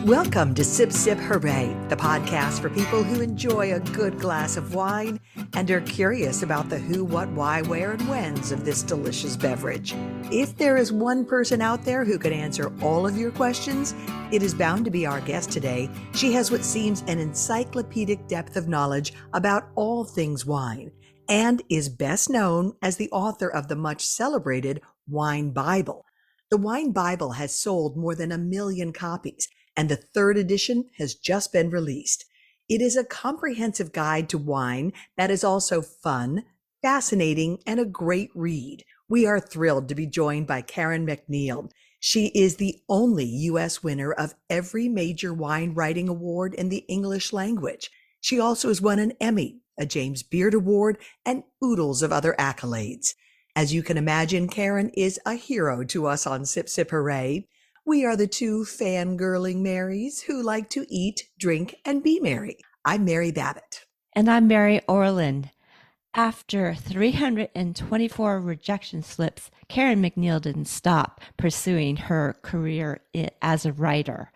Welcome to Sip Sip Hooray, the podcast for people who enjoy a good glass of wine and are curious about the who, what, why, where, and whens of this delicious beverage. If there is one person out there who can answer all of your questions, it is bound to be our guest today. She has what seems an encyclopedic depth of knowledge about all things wine and is best known as the author of the much celebrated Wine Bible. The Wine Bible has sold more than 1 million copies, and the third edition has just been released. It is a comprehensive guide to wine that is also fun, fascinating, and a great read. We are thrilled to be joined by Karen MacNeil. She is the only U.S. winner of every major wine writing award in the English language. She also has won an Emmy, a James Beard Award, and oodles of other accolades. As you can imagine, Karen is a hero to us on Sip Sip Hooray. We are the two fangirling Marys who like to eat, drink, and be merry. I'm Mary Babbitt. And I'm Mary Orland. After 324 rejection slips, Karen MacNeil didn't stop pursuing her career as a writer.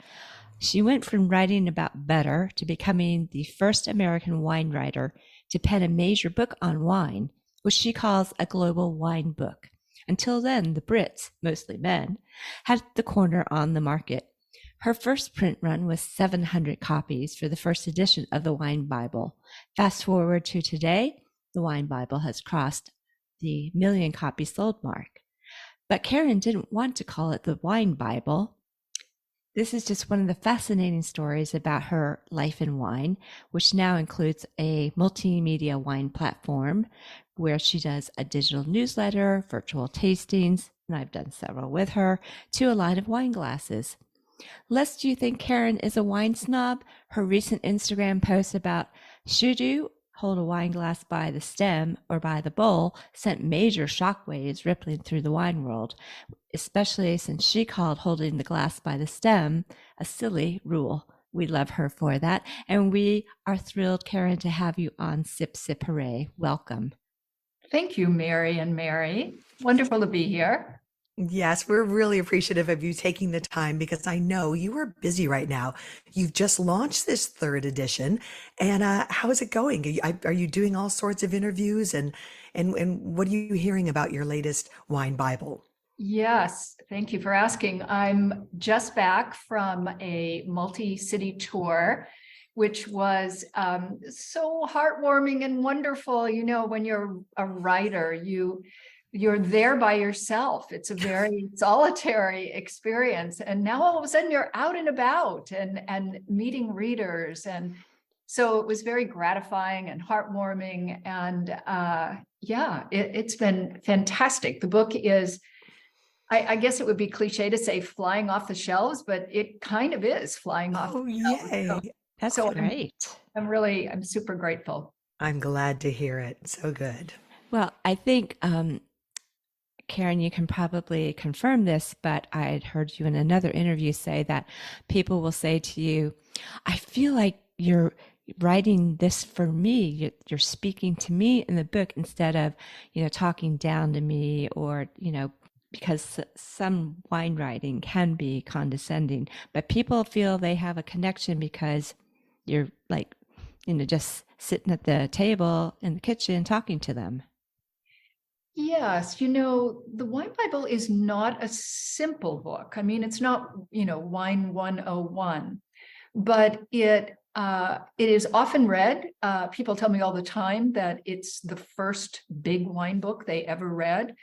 She went from writing about better to becoming the first American wine writer to pen a major book on wine, which she calls a global wine book. Until then, the Brits, mostly men, had the corner on the market. Her first print run was 700 copies for the first edition of the Wine Bible. Fast forward to today, the Wine Bible has crossed the 1 million copy sold mark. But Karen didn't want to call it the Wine Bible. This is just one of the fascinating stories about her life in wine, which now includes a multimedia wine platform where she does a digital newsletter, virtual tastings, and I've done several with her, to a line of wine glasses. Lest you think Karen is a wine snob, her recent Instagram post about should you hold a wine glass by the stem or by the bowl sent major shockwaves rippling through the wine world, especially since she called holding the glass by the stem a silly rule. We love her for that, and we are thrilled, Karen, to have you on Sip Sip Hooray. Welcome. Thank you, Mary and Mary. Wonderful to be here. Yes, we're really appreciative of you taking the time because I know you are busy right now. You've just launched this third edition, and how is it going? Are you doing all sorts of interviews, and what are you hearing about your latest Wine Bible? Yes, thank you for asking. I'm just back from a multi-city tour, which was so heartwarming and wonderful. You know, when you're a writer, you're there by yourself. It's a very solitary experience. And now all of a sudden you're out and about and meeting readers. And so it was very gratifying and heartwarming. And it's been fantastic. The book is, I guess it would be cliche to say flying off the shelves, but it kind of is flying off the shelves. Yay. That's great. I'm super grateful. I'm glad to hear it. So good. Well, I think, Karen, you can probably confirm this, but I'd heard you in another interview say that people will say to you, I feel like you're writing this for me. You're speaking to me in the book instead of, talking down to me or, because some wine writing can be condescending, but people feel they have a connection because you're like, just sitting at the table in the kitchen talking to them. Yes, the Wine Bible is not a simple book. I mean, it's not, Wine 101, but it is often read. People tell me all the time that it's the first big wine book they ever read.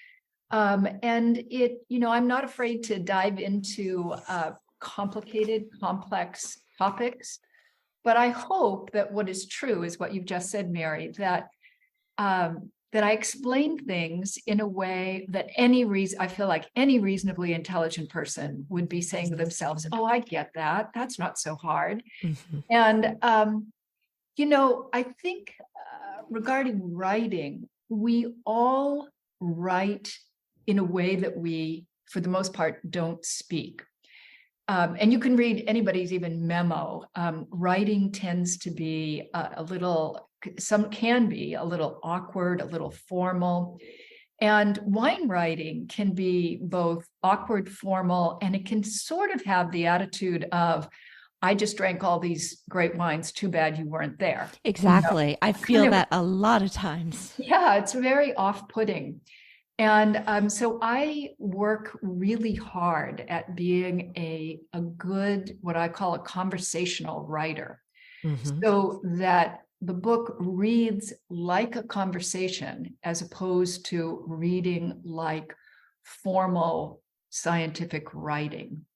And it, I'm not afraid to dive into complicated, complex topics, but I hope that what is true is what you've just said, Mary, that I explain things in a way that I feel like any reasonably intelligent person would be saying to themselves, oh, I get that. That's not so hard. Mm-hmm. And, I think regarding writing, we all write in a way that we, for the most part, don't speak. And you can read anybody's even memo. Writing tends to be some can be a little awkward, a little formal. And wine writing can be both awkward, formal, and it can sort of have the attitude of, I just drank all these great wines. Too bad you weren't there. Exactly. I feel that a lot of times. Yeah, it's very off-putting. And so I work really hard at being a good, what I call a conversational writer, so that the book reads like a conversation as opposed to reading like formal scientific writing.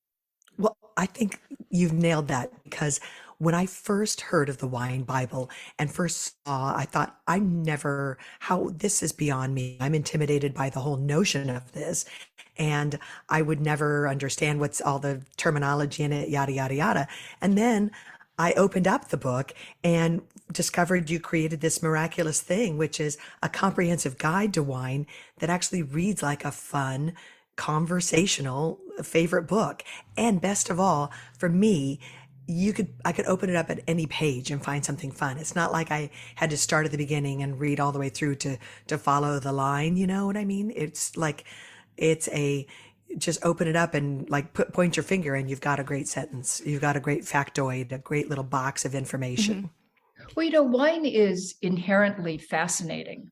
Well, I think you've nailed that because when I first heard of the Wine Bible and first saw, I thought, how this is beyond me. I'm intimidated by the whole notion of this. And I would never understand what's all the terminology in it, yada, yada, yada. And then I opened up the book and discovered you created this miraculous thing, which is a comprehensive guide to wine that actually reads like a fun, conversational favorite book. And best of all, for me, I could open it up at any page and find something fun. It's not like I had to start at the beginning and read all the way through to follow the line. You know what I mean? It's like it's a just open it up and like point your finger and you've got a great sentence. You've got a great factoid, a great little box of information. Well, wine is inherently fascinating.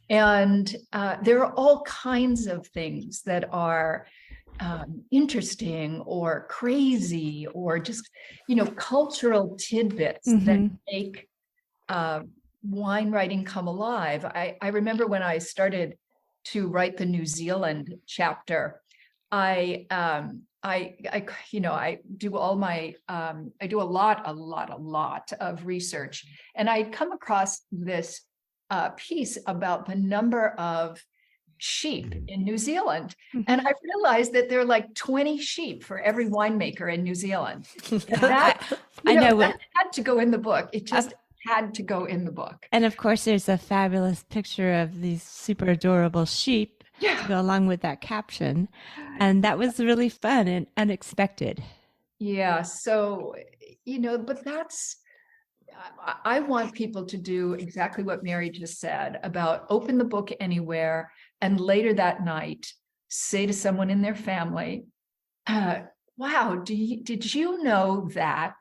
And there are all kinds of things that are interesting or crazy or just, cultural tidbits that make wine writing come alive. I remember when I started to write the New Zealand chapter, I do all my, I do a lot of research, and I'd come across this piece about the number of sheep in New Zealand. And I realized that there are like 20 sheep for every winemaker in New Zealand. That had to go in the book. It just had to go in the book. And of course, there's a fabulous picture of these super adorable sheep to go along with that caption. And that was really fun and unexpected. Yeah. So, but I want people to do exactly what Mary just said about open the book anywhere and later that night say to someone in their family, wow, did you know that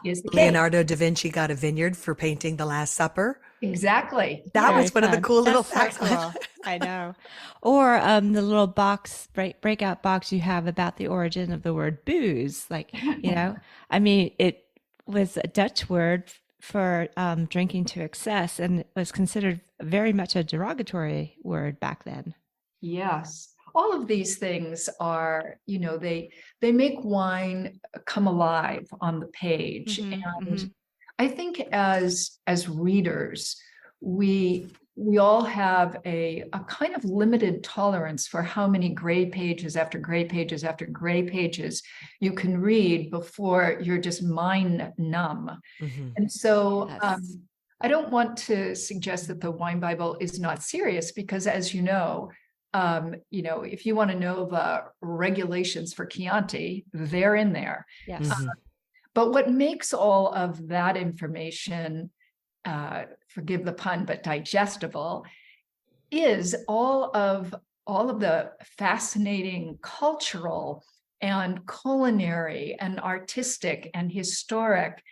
is the Leonardo da Vinci got a vineyard for painting The Last Supper? Exactly. That was one of the cool little facts. Cool. I know. Or the little breakout box you have about the origin of the word booze. Like, I mean, it was a Dutch word for drinking to excess, and it was considered very much a derogatory word back then. Yes. All of these things are, they make wine come alive on the page. And I think as readers, we all have a kind of limited tolerance for how many gray pages after gray pages after gray pages you can read before you're just mind numb. And so I don't want to suggest that the Wine Bible is not serious, because as you know, if you want to know the regulations for Chianti, they're in there. Yes. But what makes all of that information, forgive the pun, but digestible, is all of the fascinating cultural and culinary and artistic and historic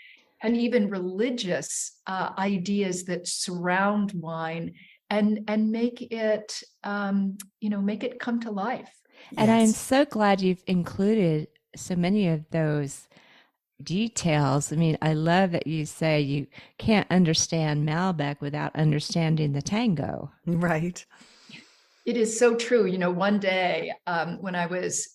and even religious ideas that surround wine and make it come to life. And I'm so glad you've included so many of those details. I mean, I love that you say you can't understand Malbec without understanding the tango. Right. It is so true. One day when I was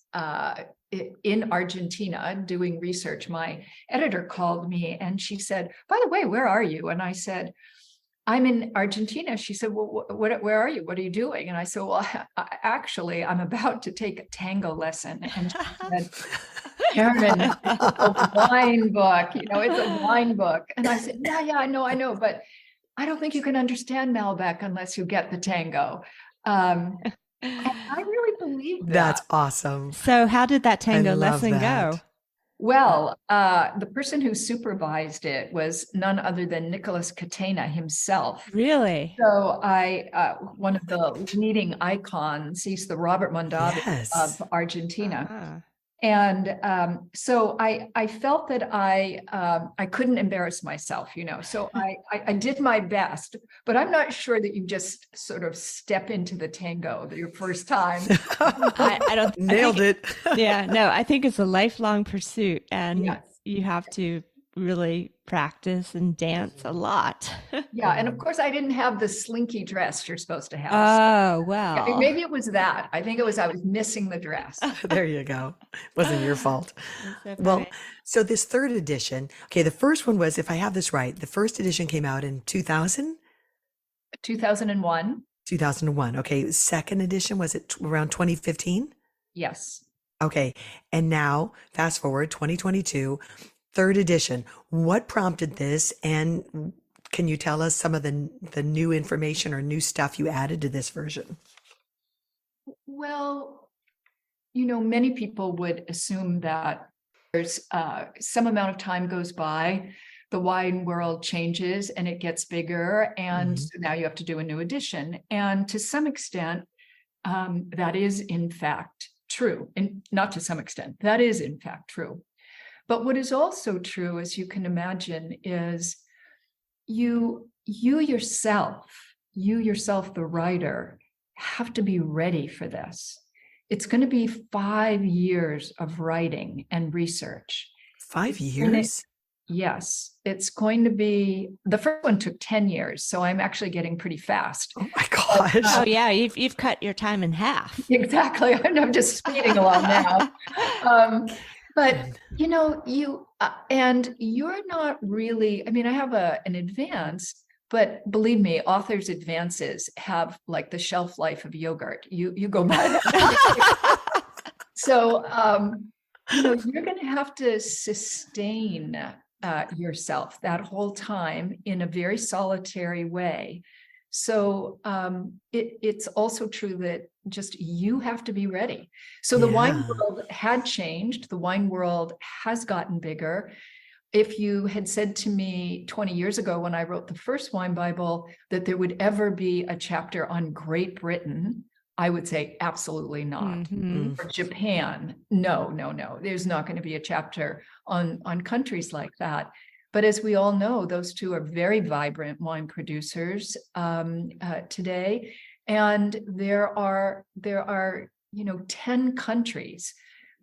in Argentina doing research, my editor called me and she said, by the way, where are you? And I said, I'm in Argentina. She said, well, where are you? What are you doing? And I said, well, actually, I'm about to take a tango lesson. And she said, Karen, it's a wine book. It's a wine book. And I said, yeah, I know. But I don't think you can understand Malbec unless you get the tango. And I really believe that. That's awesome. So how did that tango lesson go? Well, the person who supervised it was none other than Nicholas Catena himself. Really? So one of the leading icons, he's the Robert Mondavi of Argentina. And so I felt that I couldn't embarrass myself, so I did my best, but I'm not sure that you just sort of step into the tango your first time. I don't Nailed it. Yeah, no, I think it's a lifelong pursuit, and Yes. you have to really practice and dance a lot. Yeah. And of course, I didn't have the slinky dress you're supposed to have. Oh, Yeah, well. maybe it was that. I think I was missing the dress. There you go. Wasn't your fault. That's so Well, funny. so this third edition, okay, the first one was, if I have this right, the first edition came out in 2000? 2001. 2001. Okay, second edition, was it around 2015? Yes. Okay, and now fast forward 2022, third edition. What prompted this, and can you tell us some of the new information or new stuff you added to this version? Well, many people would assume that there's some amount of time goes by, the wine world changes and it gets bigger, and so now you have to do a new edition. And to some extent, that is in fact true. And not to some extent, that is in fact true. But what is also true, as you can imagine, is you yourself, the writer, have to be ready for this. It's going to be 5 years of writing and research. 5 years? Yes, it's going to be, the first one took 10 years, so I'm actually getting pretty fast. Oh my gosh. Oh, yeah, you've cut your time in half. Exactly. I'm just speeding along now. But and you're not really, I have an advance, but believe me, authors' advances have like the shelf life of yogurt. You go by that. So, you're going to have to sustain yourself that whole time in a very solitary way. So it's also true that just you have to be ready. So the wine world had changed. The wine world has gotten bigger. If you had said to me 20 years ago when I wrote the first Wine Bible that there would ever be a chapter on Great Britain, I would say absolutely not. Or Japan, no. There's not going to be a chapter on countries like that. But as we all know, those two are very vibrant wine producers today, and there are 10 countries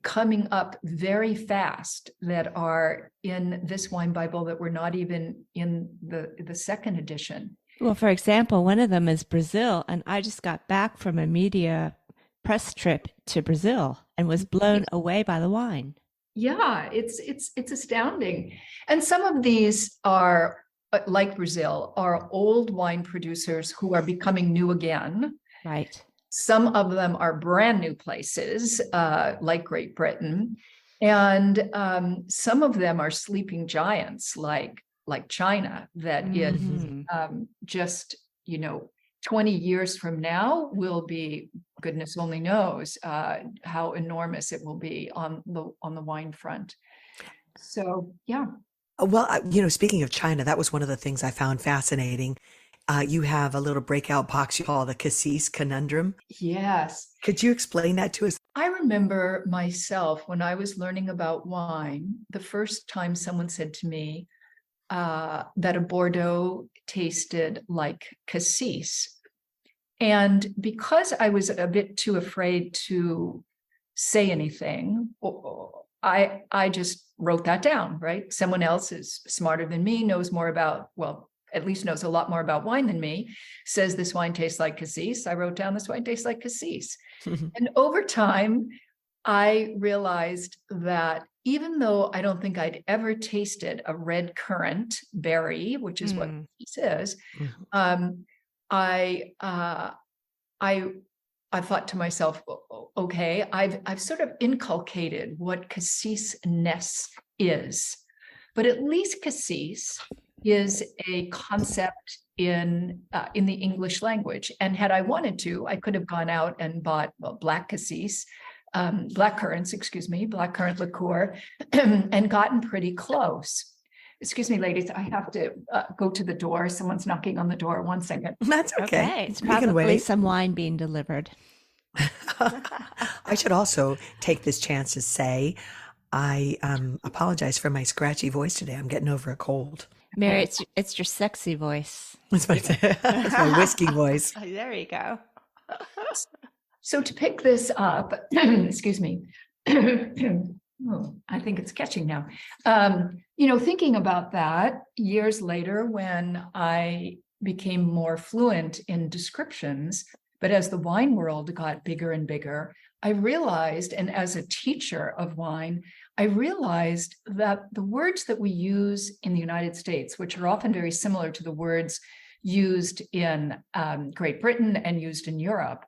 coming up very fast that are in this Wine Bible that were not even in the second edition. Well, for example, one of them is Brazil, and I just got back from a media press trip to Brazil and was blown away by the wine. Yeah, it's astounding. And some of these are, like Brazil, are old wine producers who are becoming new again. Right. Some of them are brand new places, like Great Britain. And some of them are sleeping giants, like China, that is just, 20 years from now will be, goodness only knows how enormous it will be on the wine front. So, yeah. Well, speaking of China, that was one of the things I found fascinating. You have a little breakout box you call the Cassis Conundrum. Yes. Could you explain that to us? I remember myself when I was learning about wine, the first time someone said to me that a Bordeaux tasted like Cassis. And because I was a bit too afraid to say anything, I just wrote that down, right? Someone else is smarter than me, knows more about, well, at least knows a lot more about wine than me, says this wine tastes like Cassis. I wrote down this wine tastes like Cassis. And over time, I realized that even though I don't think I'd ever tasted a red currant berry, which is what Cassis is, I thought to myself, okay, I've sort of inculcated what Cassis-ness is, but at least Cassis is a concept in the English language. And had I wanted to, I could have gone out and bought black currant liqueur, and gotten pretty close. Excuse me, ladies, I have to go to the door. Someone's knocking on the door. 1 second. That's okay. It's probably some wine being delivered. I should also take this chance to say I apologize for my scratchy voice today. I'm getting over a cold. Mary, it's your sexy voice. That's my, that's my whiskey voice. There you go. So to pick this up, excuse me. Oh, I think it's catching now. Thinking about that years later when I became more fluent in descriptions, but as the wine world got bigger and bigger, I realized, and as a teacher of wine, I realized that the words that we use in the United States, which are often very similar to the words used in Great Britain and used in Europe,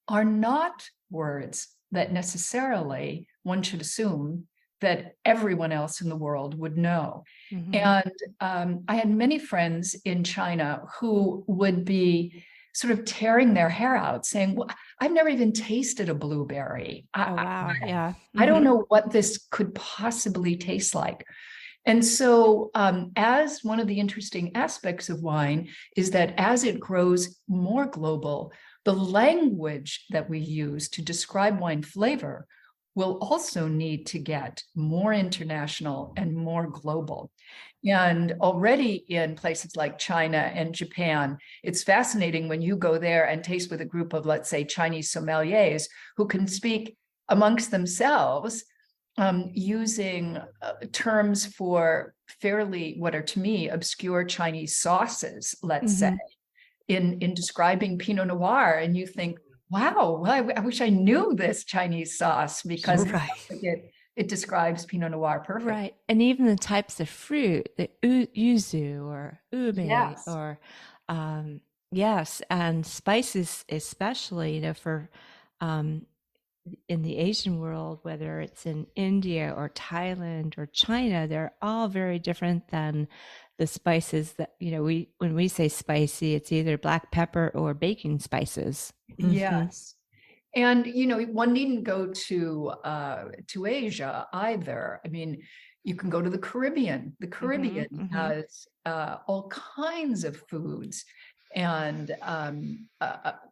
are not words that necessarily one should assume that everyone else in the world would know. Mhm. And I had many friends in China who would be sort of tearing their hair out saying, well, I've never even tasted a blueberry. Oh, wow. Yeah. I don't Mhm. know what this could possibly taste like. And so as one of the interesting aspects of wine is that as it grows more global, the language that we use to describe wine flavor will also need to get more international and more global. And already in places like China and Japan, it's fascinating when you go there and taste with a group of, let's say, Chinese sommeliers who can speak amongst themselves using terms for fairly, what are to me, obscure Chinese sauces, let's say, in describing Pinot Noir. And you think, wow, well, I wish I knew this Chinese sauce because it describes Pinot Noir perfectly. Right. And even the types of fruit, the yuzu or ube, Yes. or yes, and spices especially, for in the Asian world, whether it's in India or Thailand or China, they're all very different than the spices that, when we say spicy, it's either black pepper or baking spices. Yes. And, one needn't go to Asia either. I mean, you can go to the Caribbean. The Caribbean has all kinds of foods and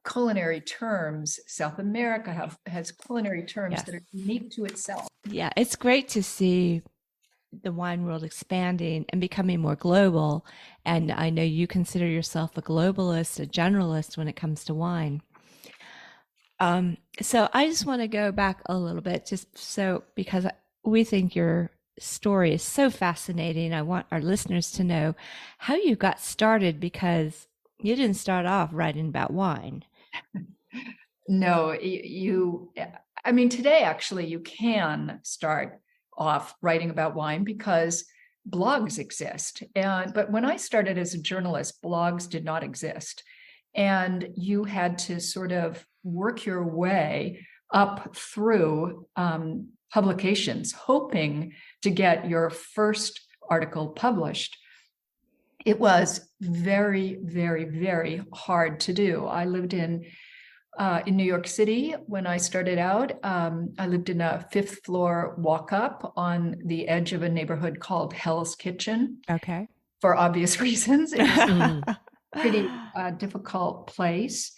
culinary terms. South America has culinary terms that are unique to itself. Yeah, it's great to see the wine world expanding and becoming more global. And I know you consider yourself a globalist, a generalist when it comes to wine. So I just want to go back a little bit, because we think your story is so fascinating. I want our listeners to know how you got started, because you didn't start off writing about wine. No, today, actually, you can start off writing about wine because blogs exist. But when I started as a journalist, blogs did not exist. And you had to sort of work your way up through publications, hoping to get your first article published. It was very, very, very hard to do. I lived in New York City when I started out. I lived in a 5th floor walk-up on the edge of a neighborhood called Hell's Kitchen. Okay. For obvious reasons. It was a pretty difficult place.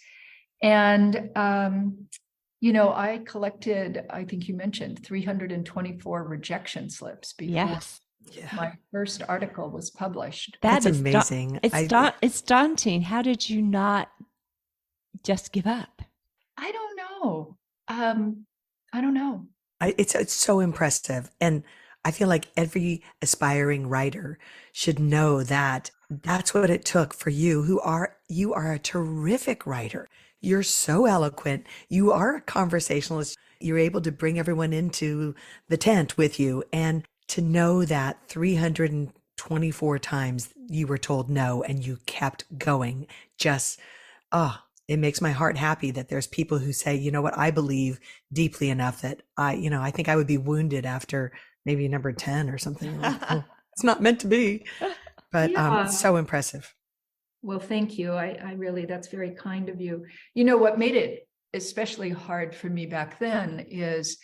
And, I collected, I think you mentioned, 324 rejection slips before my first article was published. That's amazing. It's daunting. How did you not just give up? I don't know. I don't know. It's so impressive. And I feel like every aspiring writer should know that that's what it took for you. You are a terrific writer. You're so eloquent. You are a conversationalist. You're able to bring everyone into the tent with you. And to know that 324 times you were told no and you kept going, it makes my heart happy that there's people who say, you know what, I believe deeply enough that I think I would be wounded after maybe number 10 or something. It's not meant to be, but it's so impressive. Well, thank you. I really, that's very kind of you. What made it especially hard for me back then is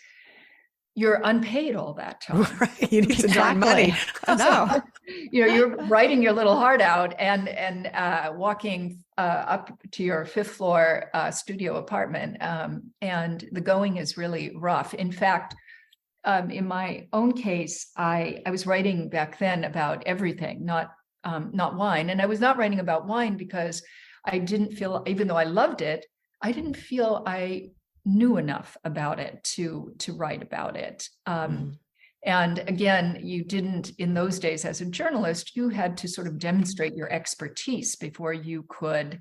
you're unpaid all that time. Right. You need some darn money. No. You're writing your little heart out and walking up to your fifth floor studio apartment, and the going is really rough. In fact, in my own case, I was writing back then about everything, not wine, and I was not writing about wine because I didn't feel, even though I loved it, I didn't feel I knew enough about it to write about it. And again, you didn't, in those days as a journalist, you had to sort of demonstrate your expertise before you could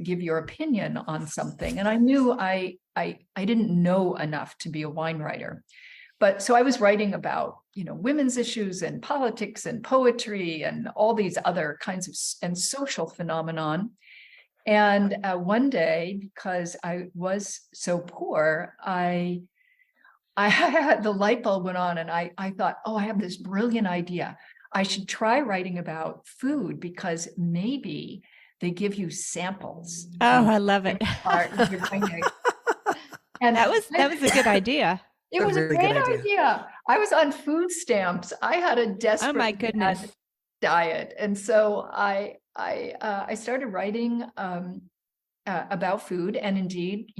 give your opinion on something. And I knew I didn't know enough to be a wine writer. But so I was writing about, women's issues and politics and poetry and all these other kinds of and social phenomenon. And one day, because I was so poor, I had the light bulb went on, and I thought, oh, I have this brilliant idea. I should try writing about food because maybe they give you samples. Oh, I love it. And that was a good idea. It was a really great idea. I was on food stamps. I had a desperate oh my goodness diet, and so I started writing about food. And indeed,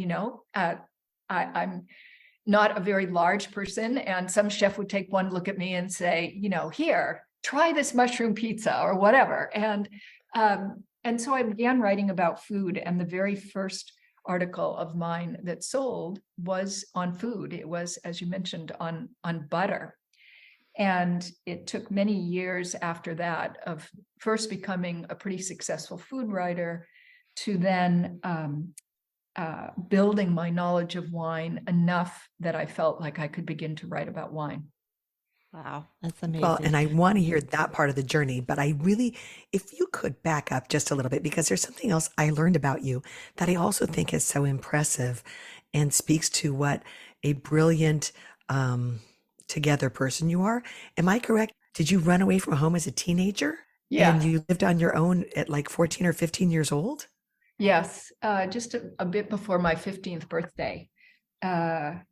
I'm not a very large person, and some chef would take one look at me and say, here, try this mushroom pizza or whatever. And so I began writing about food, and the very first article of mine that sold was on food. It was, as you mentioned, on butter. And it took many years after that of first becoming a pretty successful food writer to then building my knowledge of wine enough that I felt like I could begin to write about wine. Wow, that's amazing. Well, and I want to hear that part of the journey, but I really, if you could back up just a little bit, because there's something else I learned about you that I also think is so impressive and speaks to what a brilliant together person you are. Am I correct? Did you run away from home as a teenager? Yeah. And you lived on your own at like 14 or 15 years old? Yes, just a bit before my 15th birthday. And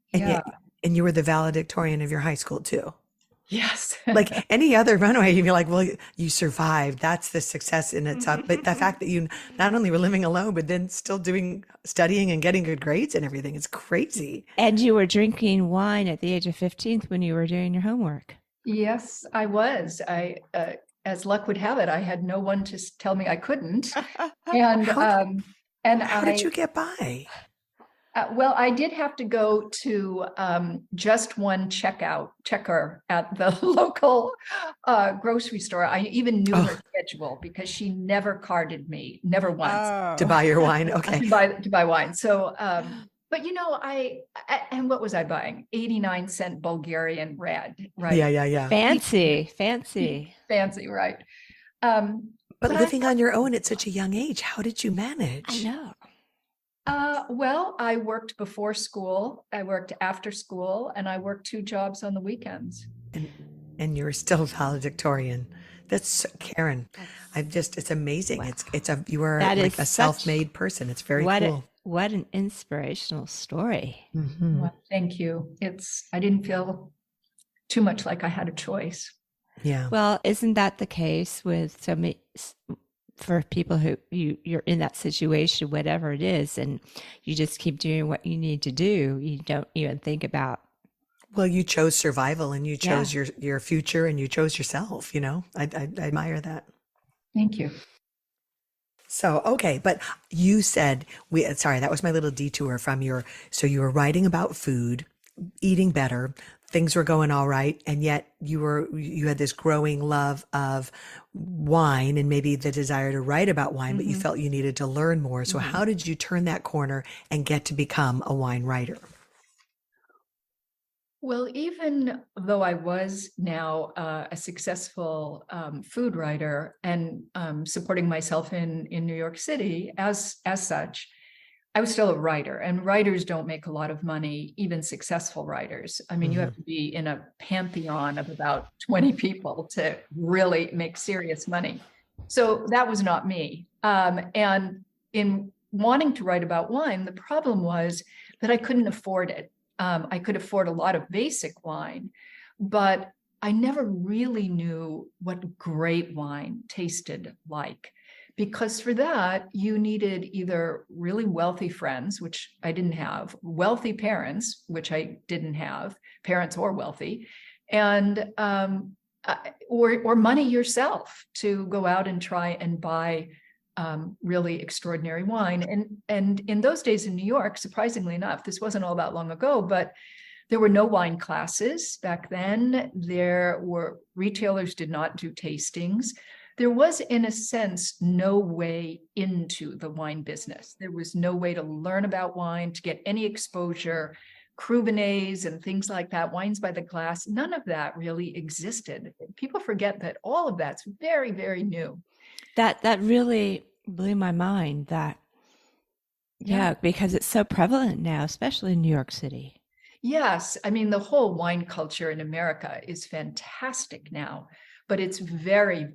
you were the valedictorian of your high school too. Yes. Like any other runaway, you'd be like, well, you survived. That's the success in itself. But the fact that you not only were living alone, but then still studying and getting good grades and everything is crazy. And you were drinking wine at the age of 15 when you were doing your homework. Yes, I was. As luck would have it, I had no one to tell me I couldn't. And how did you get by? Well, I did have to go to just one checker at the local grocery store. I even knew her schedule because she never carded me, never once. To buy your wine, okay. to buy wine. So, but and what was I buying? 89-cent Bulgarian red, right? Yeah. Fancy, right? But living on your own at such a young age, how did you manage? I know. Well, I worked before school, I worked after school, and I worked 2 jobs on the weekends. And you're still valedictorian. That's Karen. It's amazing. Wow. You are like a self-made person. It's very cool. What an inspirational story. Mm-hmm. Well, thank you. I didn't feel too much like I had a choice. Yeah. Well, isn't that the case with so many, for people who you're in that situation, whatever it is, and you just keep doing what you need to do. You don't even think about. Well, you chose survival, and you chose your future, and you chose yourself. I admire that. Thank you. So, okay, but you said that was my little detour from so you were writing about food, eating better, things were going all right, and yet you had this growing love of wine and maybe the desire to write about wine, mm-hmm. but you felt you needed to learn more. So mm-hmm. how did you turn that corner and get to become a wine writer? Well, even though I was now a successful food writer and supporting myself in New York City as such, I was still a writer, and writers don't make a lot of money, even successful writers. I mean, mm-hmm. you have to be in a pantheon of about 20 people to really make serious money. So that was not me. And in wanting to write about wine, the problem was that I couldn't afford it. I could afford a lot of basic wine, but I never really knew what great wine tasted like, because for that, you needed either really wealthy friends, which I didn't have, wealthy parents, which I didn't have, parents or wealthy, and or money yourself to go out and try and buy really extraordinary wine. And in those days in New York, surprisingly enough, this wasn't all that long ago, but there were no wine classes back then. There were retailers did not do tastings. There was, in a sense, no way into the wine business. There was no way to learn about wine, to get any exposure, Crubinets and things like that, wines by the glass. None of that really existed. People forget that all of that's very, very new. That really blew my mind. That yeah, because it's so prevalent now, especially in New York City. Yes, I mean, the whole wine culture in America is fantastic now, but it's very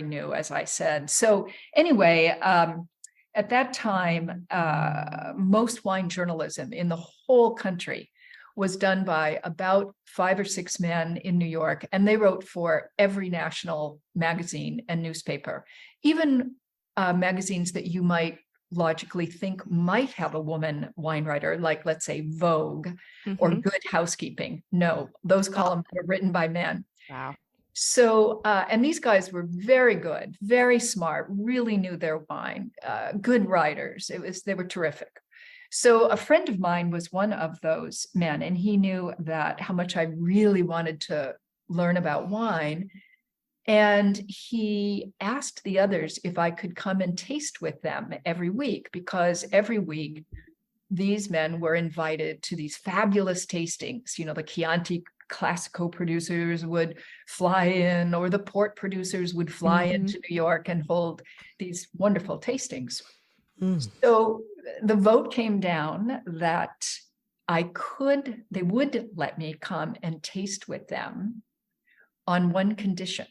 new, as I said. So anyway, at that time, most wine journalism in the whole country was done by about 5 or 6 men in New York, and they wrote for every national magazine and newspaper, even magazines that you might logically think might have a woman wine writer, like, let's say, Vogue or Good Housekeeping. No, those columns were written by men. Wow. So, and these guys were very good, very smart, really knew their wine, good writers. They were terrific. So a friend of mine was one of those men, and he knew that how much I really wanted to learn about wine. And he asked the others if I could come and taste with them every week, because every week these men were invited to these fabulous tastings. You know, the Chianti Classico producers would fly in, or the port producers would fly into New York and hold these wonderful tastings. So the vote came down that they would let me come and taste with them on one condition.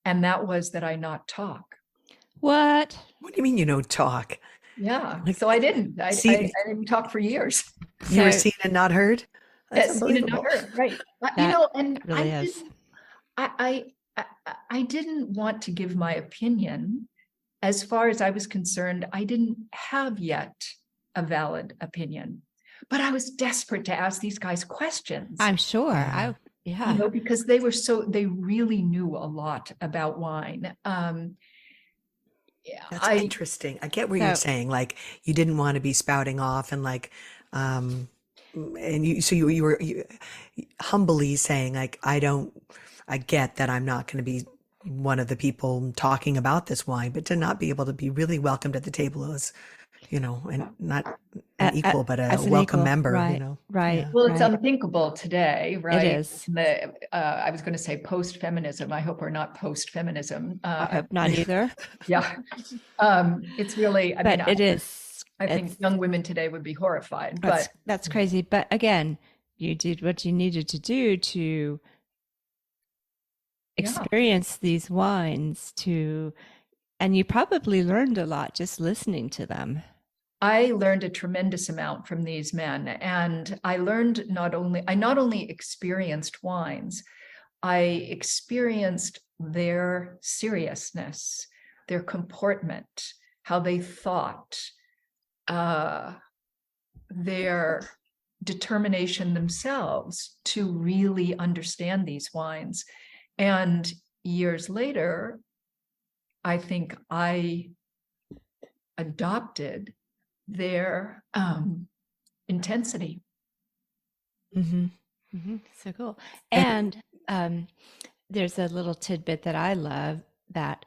And that was that I not talk. What? What do you mean you don't talk? Yeah. So I didn't. I didn't talk for years. You were seen and not heard? That's seen and not heard, right. You know, and really I didn't want to give my opinion. As far as I was concerned, I didn't have yet a valid opinion. But I was desperate to ask these guys questions. I'm sure. You know, because they really knew a lot about wine. That's interesting. I get what you're saying. Like, you didn't want to be spouting off and like, and you were humbly saying like, I get that I'm not going to be one of the people talking about this wine, but to not be able to be really welcomed at the table as, you know, and not an equal, but a welcome member, right, you know. Right. Yeah. Well, it's unthinkable today, right? It is. I was going to say post-feminism. I hope we're not post-feminism. I hope not either. Yeah. It's really, it is. I think young women today would be horrified, but that's crazy. But again, you did what you needed to do to experience these wines and you probably learned a lot just listening to them. I learned a tremendous amount from these men, and I learned not only experienced wines, I experienced their seriousness, their comportment, how they thought, their determination themselves to really understand these wines. And years later, I think I adopted their intensity. So cool. And there's a little tidbit that I love that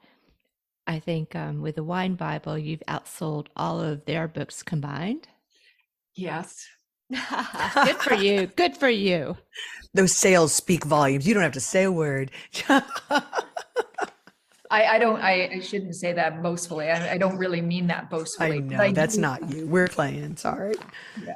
I think with the Wine Bible, you've outsold all of their books combined. Yes. Good for you. Good for you. Those sales speak volumes. You don't have to say a word. I shouldn't say that boastfully. I don't really mean that boastfully. I know, that's not you. We're playing. Sorry. Yeah.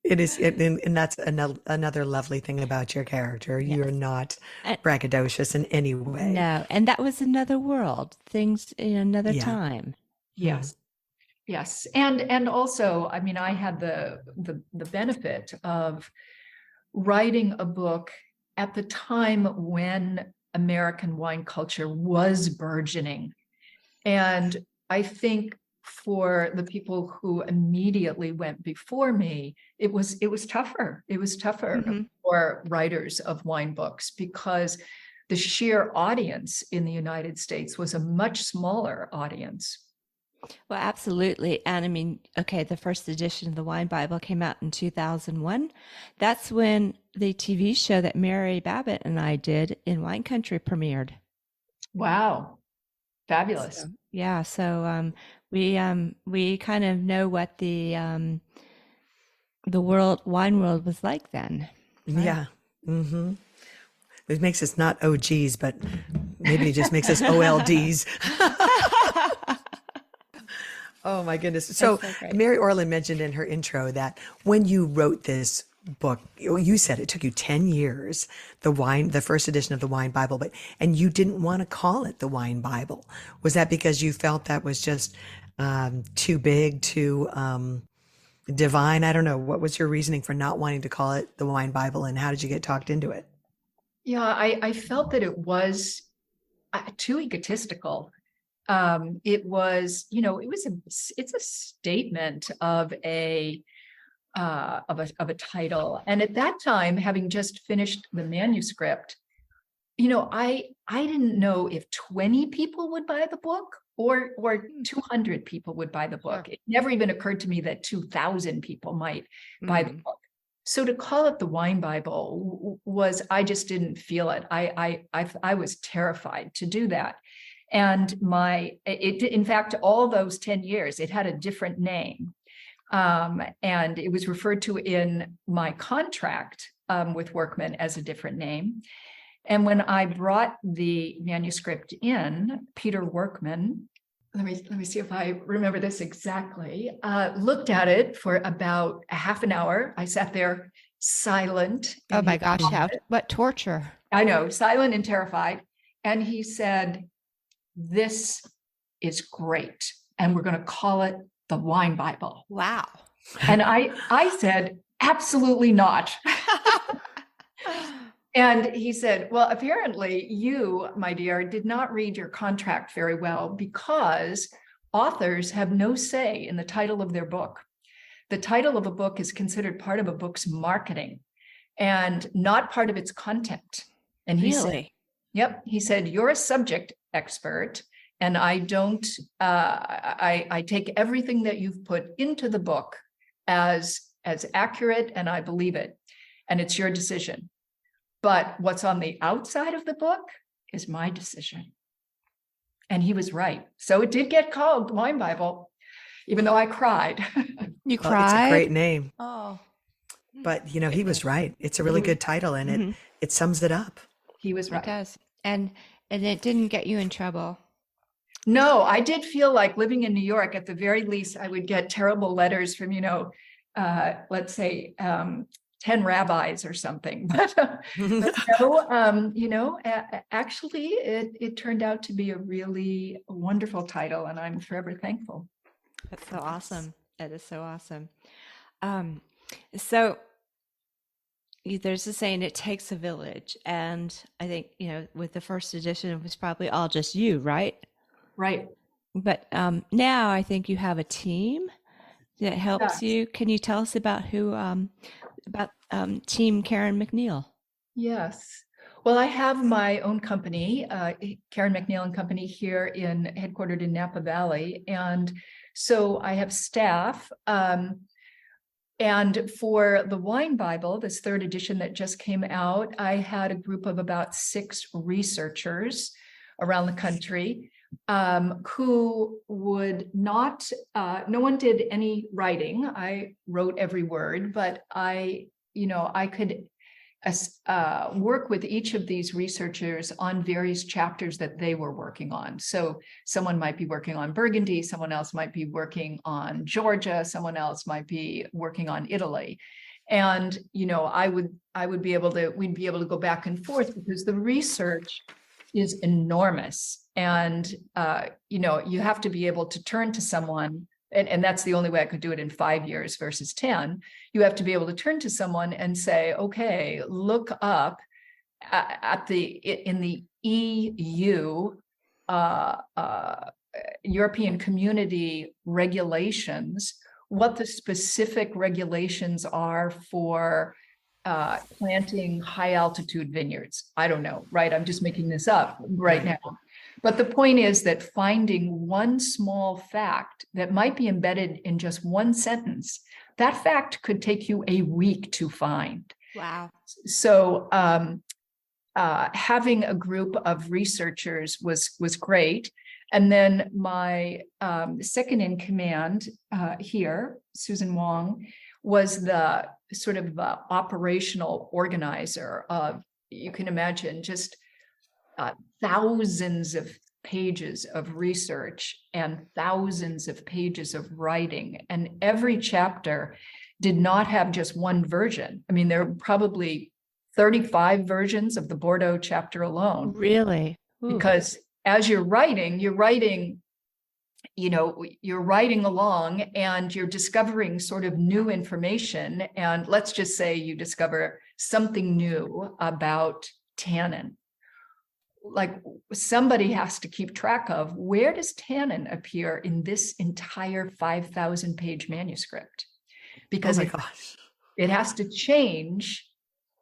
It is, and that's another lovely thing about your character. Yes. You're not braggadocious in any way. No, and that was another world, things in another time. Yes, yes, and also, I mean, I had the benefit of writing a book at the time when American wine culture was burgeoning. And I think for the people who immediately went before me, it was tougher. It was tougher for writers of wine books because the sheer audience in the United States was a much smaller audience. Well, absolutely. And I mean, okay, the first edition of the Wine Bible came out in 2001. That's when the TV show that Mary Babbitt and I did in Wine Country premiered. Wow. Fabulous. So we kind of know what the wine world was like then. Right? Yeah. Mm-hmm. It makes us not OGs, but maybe it just makes us OLDs. Oh my goodness. So Mary Orland mentioned in her intro that when you wrote this book, you said it took you 10 years, the first edition of the Wine Bible, and you didn't want to call it the Wine Bible. Was that because you felt that was just too big, too divine? I don't know. What was your reasoning for not wanting to call it the Wine Bible, and how did you get talked into it? Yeah, I felt that it was too egotistical. It was, it's a statement of a title. And at that time, having just finished the manuscript, I didn't know if 20 people would buy the book or 200 people would buy the book. It never even occurred to me that 2,000 people might buy the book. So to call it the Wine Bible I just didn't feel it. I was terrified to do that. And in fact, all those 10 years, it had a different name. And it was referred to in my contract with Workman as a different name. And when I brought the manuscript in, Peter Workman, let me see if I remember this exactly, looked at it for about a half an hour. I sat there silent. Oh my gosh, what torture. I know, silent and terrified. And he said, "This is great. And we're going to call it the Wine Bible." Wow. And I said, "Absolutely not." And he said, "Well, apparently you, my dear, did not read your contract very well because authors have no say in the title of their book. The title of a book is considered part of a book's marketing and not part of its content." And he said, "Yep." He said, "You're a subject expert, and I don't, I take everything that you've put into the book as accurate, and I believe it, and it's your decision. But what's on the outside of the book is my decision." And he was right. So it did get called the Wine Bible, even though I cried. You cried? Well, it's a great name. Oh. But, he was right. It's a really good title, and it sums it up. He was right. It does. And it didn't get you in trouble. No, I did feel like living in New York, at the very least, I would get terrible letters from, let's say, 10 rabbis or something. But no, actually, it turned out to be a really wonderful title, and I'm forever thankful. That's so awesome. That is so awesome. So there's a saying, it takes a village. And I think, with the first edition, it was probably all just you, right? Right. But now I think you have a team that helps you. Can you tell us about Team Karen MacNeil? Yes. Well, I have my own company, Karen MacNeil and Company, here headquartered in Napa Valley. And so I have staff. And for the Wine Bible, this third edition that just came out, I had a group of about 6 researchers around the country who would not, no one did any writing. I wrote every word, but I could work with each of these researchers on various chapters that they were working on. So someone might be working on Burgundy, someone else might be working on Georgia, someone else might be working on Italy. And, we'd be able to go back and forth because the research is enormous. And, you have to be able to turn to someone, and that's the only way I could do it in 5 years versus 10. You have to be able to turn to someone and say, okay, look up in the EU, European Community regulations, what the specific regulations are for planting high altitude vineyards. I don't know, right? I'm just making this up right now. But the point is that finding one small fact that might be embedded in just one sentence, that fact could take you a week to find. Wow. So having a group of researchers was great. And then my second in command here, Susan Wong, was the sort of operational organizer of, you can imagine, just thousands of pages of research and thousands of pages of writing. And every chapter did not have just one version. I mean, there are probably 35 versions of the Bordeaux chapter alone. Really? Ooh. Because as you're writing, you're writing along and you're discovering sort of new information. And let's just say you discover something new about tannin. Like, somebody has to keep track of, where does tannin appear in this entire 5,000 page manuscript? Because it has to change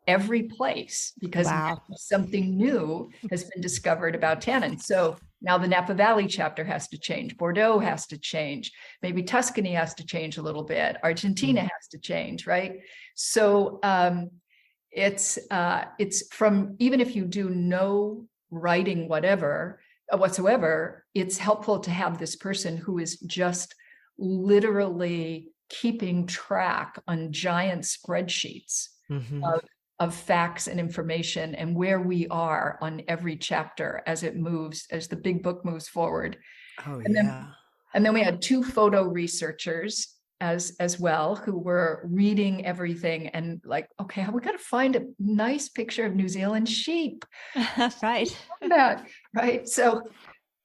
every place, because Wow. something new has been discovered about tannin. So now the Napa Valley chapter has to change, Bordeaux has to change, maybe Tuscany has to change a little bit, Argentina has to change, right? So it's from, even if you do no writing whatsoever, it's helpful to have this person who is just literally keeping track on giant spreadsheets of facts and information and where we are on every chapter as it moves, as the big book moves forward. And then we had 2 photo researchers as well, who were reading everything and like, okay, we got to find a nice picture of New Zealand sheep. Right. That, right. So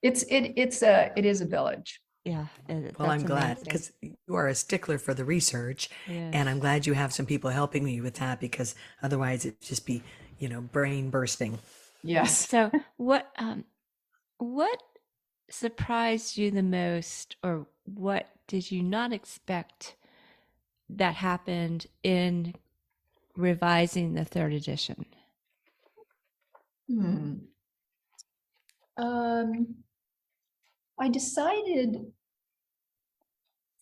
it is a village. Yeah. Well, I'm glad, because you are a stickler for the research, and I'm glad you have some people helping me with that, because otherwise it'd just be, brain bursting. Yes. So what surprised you the most, or what did you not expect that happened in revising the 3rd edition? I decided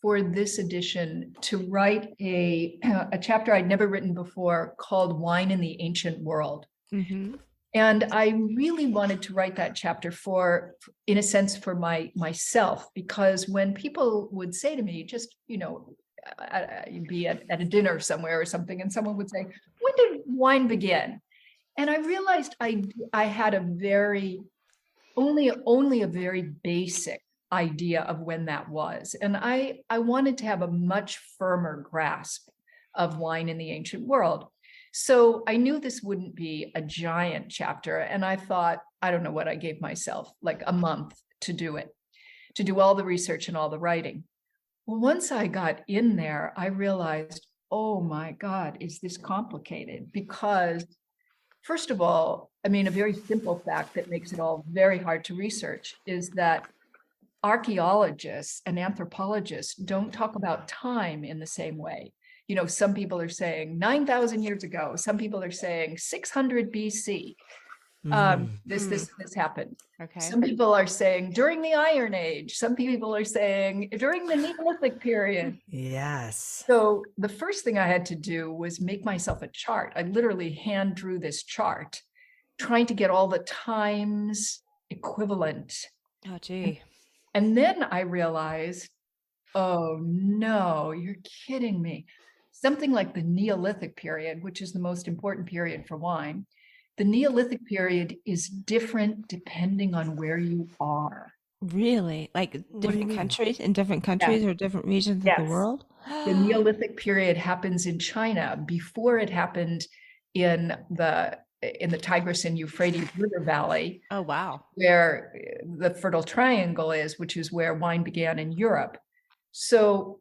for this edition to write a chapter I'd never written before called Wine in the Ancient World. Mm-hmm. And I really wanted to write that chapter in a sense, for myself, because when people would say to me, just, you'd be at a dinner somewhere or something, and someone would say, when did wine begin? And I realized I had only a very basic idea of when that was. And I wanted to have a much firmer grasp of wine in the ancient world. So I knew this wouldn't be a giant chapter. And I thought, I don't know what I gave myself, like a month to do it, to do all the research and all the writing. Well, once I got in there, I realized, oh my God, is this complicated? Because first of all, I mean, a very simple fact that makes it all very hard to research is that archaeologists and anthropologists don't talk about time in the same way. Some people are saying 9,000 years ago. Some people are saying 600 BC. This happened. Okay. Some people are saying during the Iron Age. Some people are saying during the Neolithic period. Yes. So the first thing I had to do was make myself a chart. I literally hand drew this chart, trying to get all the times equivalent. Oh, gee. And then I realized, oh no, you're kidding me. Something like the Neolithic period, which is the most important period for wine, the Neolithic period is different depending on where you are. Really? Like different countries, in different countries or different regions of the world? The Neolithic period happens in China before it happened in the Tigris and Euphrates River Valley. Oh, wow. Where the Fertile Triangle is, which is where wine began in Europe. So,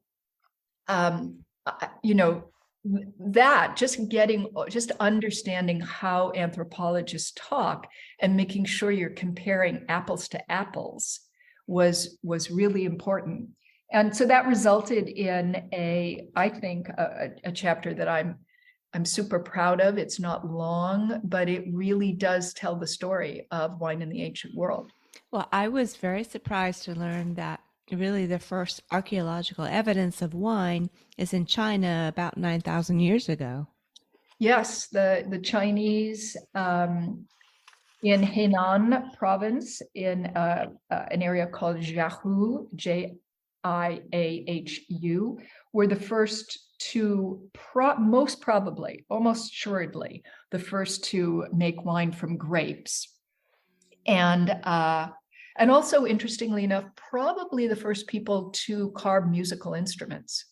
that just understanding how anthropologists talk and making sure you're comparing apples to apples was really important. And so that resulted in I think a chapter that I'm super proud of. It's not long, but it really does tell the story of wine in the ancient world. Well, I was very surprised to learn that really the first archaeological evidence of wine is in China about 9,000 years ago. Yes, the Chinese in Henan province, in an area called Jiahu, Jiahu, were the first to, most probably, almost assuredly, the first to make wine from grapes. And also, interestingly enough, probably the first people to carve musical instruments.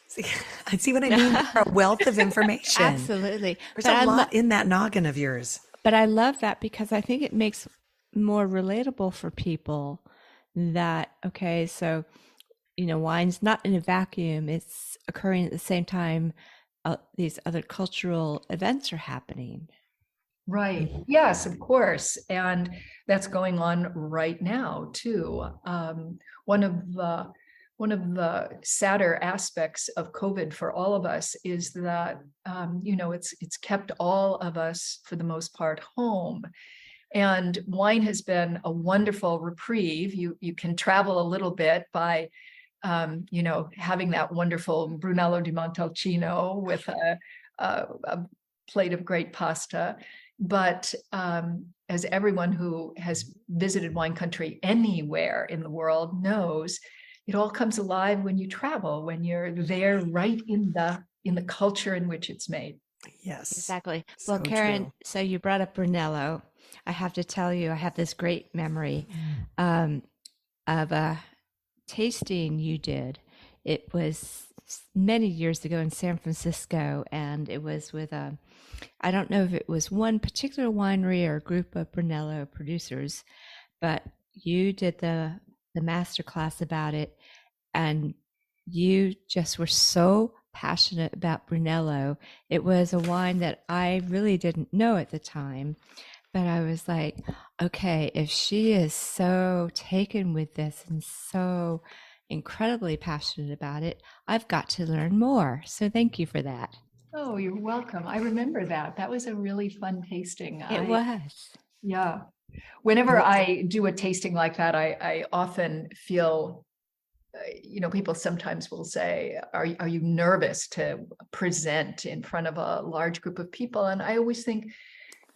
See what I mean? A wealth of information. Absolutely. There's a lot in that noggin of yours. But I love that because I think it makes more relatable for people that, okay, so, wine's not in a vacuum. It's occurring at the same time these other cultural events are happening. Right. Yes, of course. And that's going on right now too. One of the sadder aspects of COVID for all of us is that it's kept all of us for the most part home. And wine has been a wonderful reprieve. You can travel a little bit by having that wonderful Brunello di Montalcino with a plate of great pasta. But as everyone who has visited wine country anywhere in the world knows, it all comes alive when you travel, when you're there right in the culture in which it's made. Yes. Exactly. So Well, Karen, true. so you brought up Brunello. I have to tell you, I have this great memory of a tasting you did. It was many years ago in San Francisco, and it was with I don't know if it was one particular winery or a group of Brunello producers, but you did the master class about it, and you just were so passionate about Brunello. It was a wine that I really didn't know at the time, but I was like, okay, if she is so taken with this and so incredibly passionate about it, I've got to learn more. So thank you for that. Oh, you're welcome. I remember that. That was a really fun tasting. It was. Yeah. Whenever I do a tasting like that, I often feel, people sometimes will say, are you nervous to present in front of a large group of people? And I always think,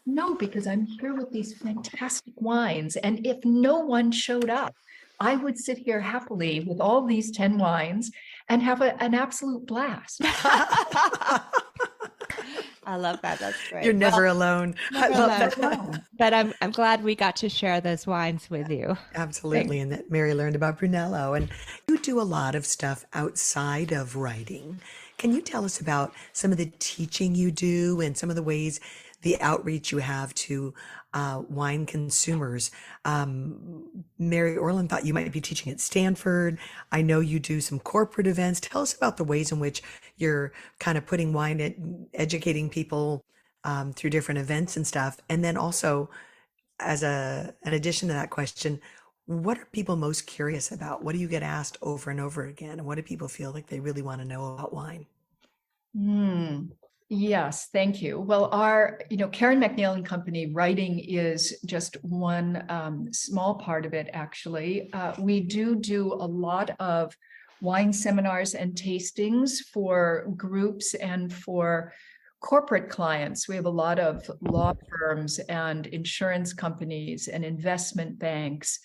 no, because I'm here with these fantastic wines. And if no one showed up, I would sit here happily with all these 10 wines and have an absolute blast. I love that. That's great. You're never alone. I love that. But I'm glad we got to share those wines with you. Absolutely. And that Mary learned about Brunello. And you do a lot of stuff outside of writing. Can you tell us about some of the teaching you do and some of the ways, the outreach you have to wine consumers? Mary Orland thought you might be teaching at Stanford. I know you do some corporate events. Tell us about the ways in which you're kind of putting wine, educating people through different events and stuff. And then also, as an addition to that question, what are people most curious about? What do you get asked over and over again? And what do people feel like they really want to know about wine? Yes, thank you. Well, our, Karen MacNeil and Company, writing is just one small part of it, actually. We do a lot of wine seminars and tastings for groups and for corporate clients. We have a lot of law firms and insurance companies and investment banks.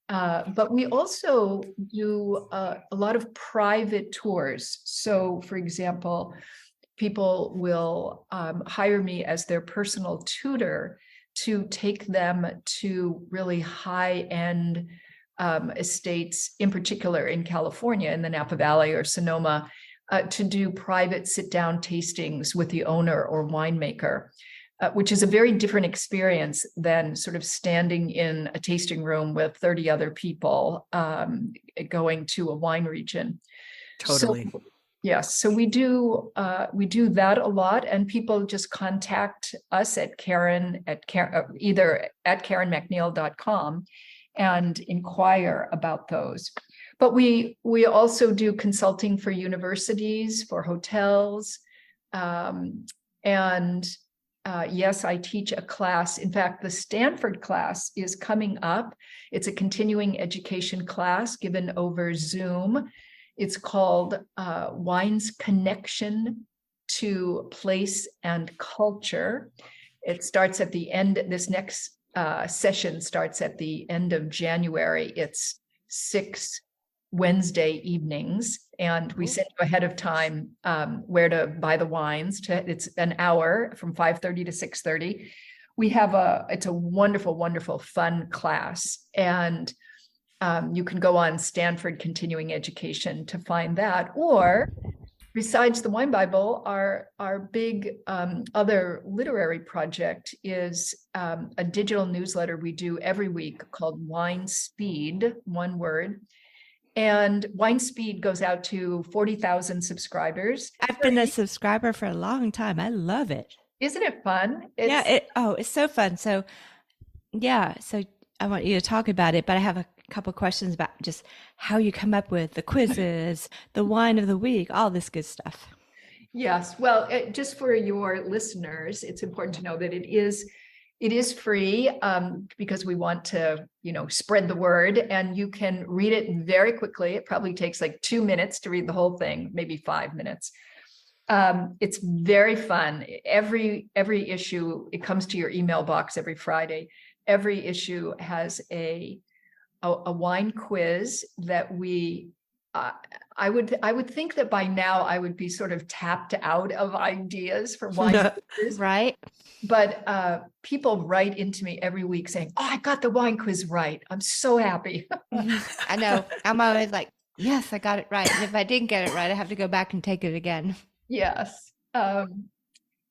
But we also do a lot of private tours. So, for example, people will hire me as their personal tutor to take them to really high-end estates, in particular in California, in the Napa Valley or Sonoma, to do private sit-down tastings with the owner or winemaker, which is a very different experience than sort of standing in a tasting room with 30 other people going to a wine region. Totally. Yes, so we do that a lot, and people just contact us at either at KarenMacNeil.com and inquire about those. But we also do consulting for universities, for hotels, and yes, I teach a class. In fact, the Stanford class is coming up. It's a continuing education class given over Zoom. It's called Wine's Connection to Place and Culture. It starts at the end. This next session starts at the end of January. It's 6 Wednesday evenings, and we send you ahead of time where to buy the wines. It's an hour from 5:30 to 6:30. It's a wonderful, wonderful, fun class, and you can go on Stanford Continuing Education to find that. Or besides the Wine Bible, our big other literary project is a digital newsletter we do every week called Wine Speed, one word. And Wine Speed goes out to 40,000 subscribers. I've been a subscriber for a long time. I love it. Isn't it fun? It's so fun. So I want you to talk about it, but I have a couple questions about just how you come up with the quizzes, the wine of the week, all this good stuff. Yes. Well, just for your listeners, it's important to know that it is free because we want to, spread the word, and you can read it very quickly. It probably takes like 2 minutes to read the whole thing, maybe 5 minutes. It's very fun. Every issue, it comes to your email box every Friday. Every issue has a wine quiz that I would think that by now I would be sort of tapped out of ideas for wine quizzes. Right. But people write into me every week saying, "Oh, I got the wine quiz right. I'm so happy." I know. I'm always like, yes, I got it right. And if I didn't get it right, I have to go back and take it again. Yes.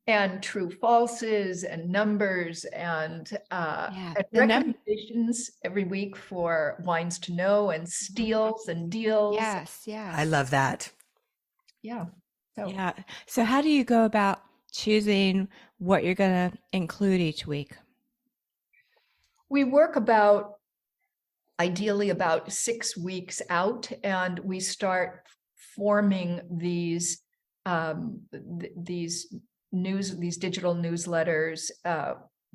And true falses and numbers and recommendations every week for wines to know and steals and deals. Yes, yeah. I love that. Yeah. So how do you go about choosing what you're going to include each week? We work ideally about 6 weeks out, and we start forming these digital newsletters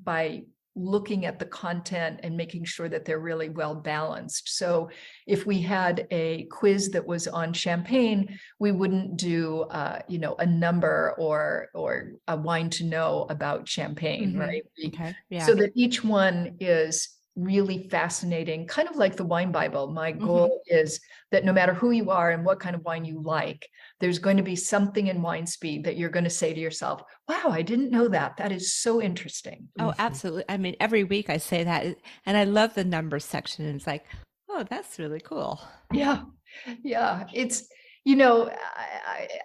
by looking at the content and making sure that they're really well balanced. So if we had a quiz that was on champagne, we wouldn't do a number or a wine to know about champagne, right? Okay. Yeah. So that each one is really fascinating, kind of like the Wine Bible. My goal is that no matter who you are and what kind of wine you like, there's going to be something in Wine Speed that you're going to say to yourself, "Wow, I didn't know that. That is so interesting." Oh, absolutely. I mean, every week I say that, and I love the numbers section. And it's like, oh, that's really cool. Yeah. It's,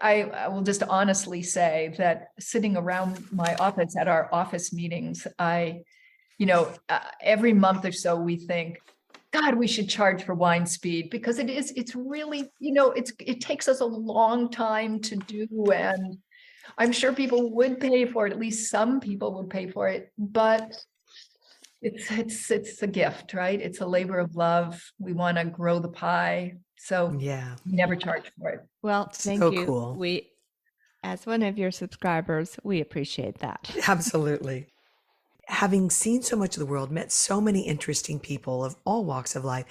I will just honestly say that sitting around my office at our office meetings, every month or so we think, God, we should charge for Wine Speed, because it's really, it takes us a long time to do. And I'm sure people would pay for it. At least some people would pay for it, but it's a gift, right? It's a labor of love. We want to grow the pie. So yeah, we never charge for it. Well, thank you. Cool. We, as one of your subscribers, we appreciate that. Absolutely. Having seen so much of the world, met so many interesting people of all walks of life,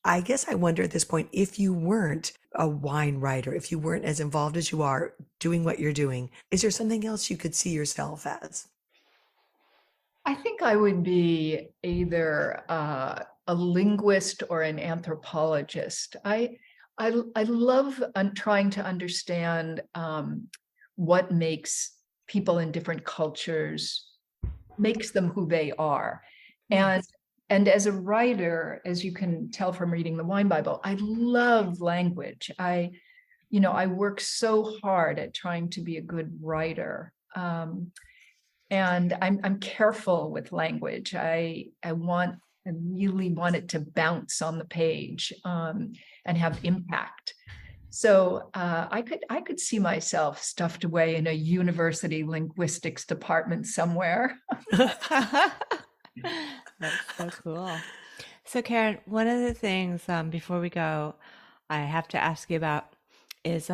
I guess I wonder at this point, if you weren't a wine writer, if you weren't as involved as you are doing what you're doing, is there something else you could see yourself as? I think I would be either a linguist or an anthropologist. I love trying to understand what makes people in different cultures, makes them who they are. And as a writer, as you can tell from reading the Wine Bible, I love language. I work so hard at trying to be a good writer. And I'm careful with language. I really want it to bounce on the page and have impact. So I could see myself stuffed away in a university linguistics department somewhere. That's so cool. So, Karen, one of the things before we go, I have to ask you about is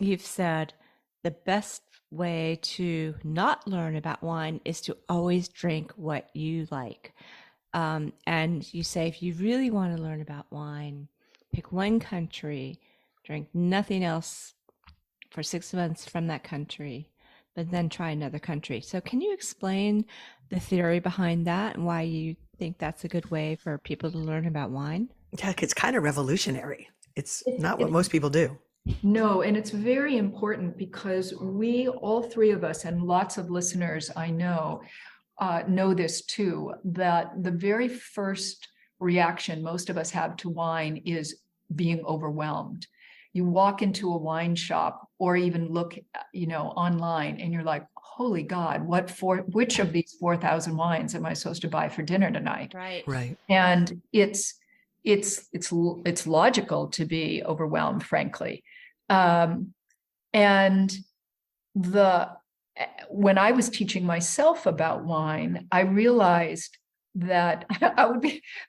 you've said the best way to not learn about wine is to always drink what you like. And you say if you really want to learn about wine, pick one country, drink nothing else for 6 months from that country, but then try another country. So, can you explain the theory behind that and why you think that's a good way for people to learn about wine? Yeah, it's kind of revolutionary. It's not what It- most people do. No, and it's very important because we, all three of us, and lots of listeners I know this too, that the very first reaction most of us have to wine is being overwhelmed. You walk into a wine shop or even look, online, and you're like, holy God, which of these 4,000 wines am I supposed to buy for dinner tonight? Right. Right. And it's logical to be overwhelmed, frankly. And the when I was teaching myself about wine, I realized that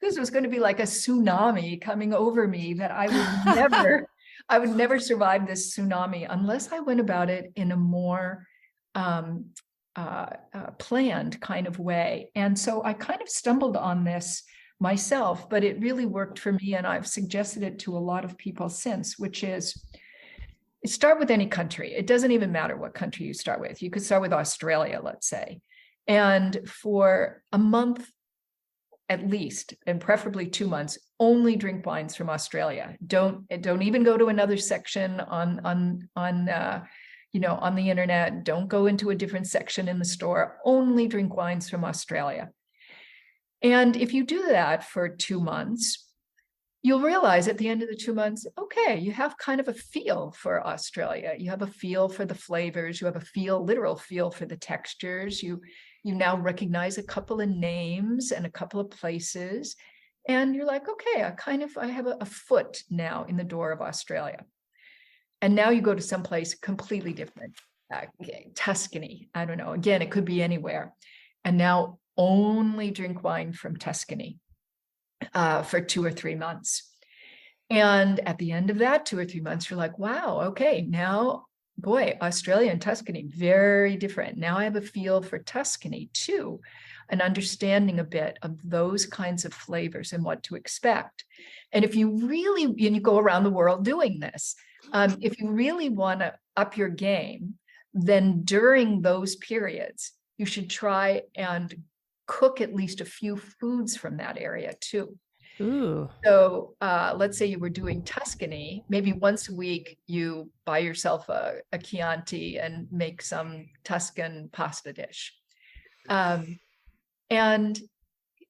this was going to be like a tsunami coming over me, that I would never survive this tsunami unless I went about it in a more planned kind of way. And so I kind of stumbled on this myself, but it really worked for me. And I've suggested it to a lot of people since, which is, start with any country. It doesn't even matter what country you start with. You could start with Australia, let's say. And for a month at least, and preferably 2 months, only drink wines from Australia. Don't even go to another section on the internet. Don't go into a different section in the store. Only drink wines from Australia. And if you do that for 2 months, you'll realize at the end of the 2 months, okay, you have kind of a feel for Australia. You have a feel for the flavors. You have a literal feel for the textures. You now recognize a couple of names and a couple of places. And you're like, okay, I have a foot now in the door of Australia. And now you go to someplace completely different, Tuscany. I don't know. Again, it could be anywhere. And now only drink wine from Tuscany for 2 or 3 months. And at the end of that 2 or 3 months, you're like, wow, okay, now, boy, Australia and Tuscany, very different. Now I have a feel for Tuscany too, an understanding a bit of those kinds of flavors and what to expect. And if you really, and you go around the world doing this, if you really want to up your game, then during those periods, you should try and cook at least a few foods from that area too. Ooh. So let's say you were doing Tuscany, maybe once a week you buy yourself a Chianti and make some Tuscan pasta dish. And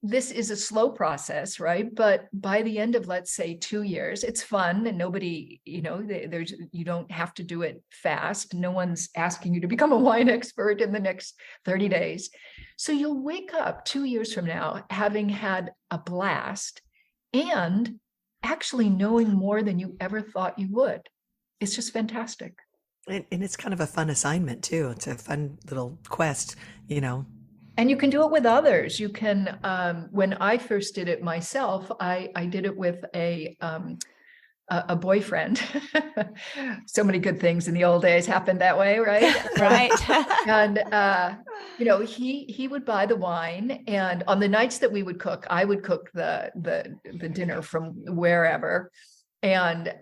this is a slow process, right? But by the end of, let's say, 2 years, it's fun and nobody, you don't have to do it fast. No one's asking you to become a wine expert in the next 30 days. So you'll wake up 2 years from now, having had a blast and actually knowing more than you ever thought you would. It's just fantastic. And it's kind of a fun assignment too. It's a fun little quest, And you can do it with others. You can, when I first did it myself, I did it with a boyfriend. So many good things in the old days happened that way, right? Right. And he would buy the wine, and on the nights that we would cook, I would cook the dinner from wherever, and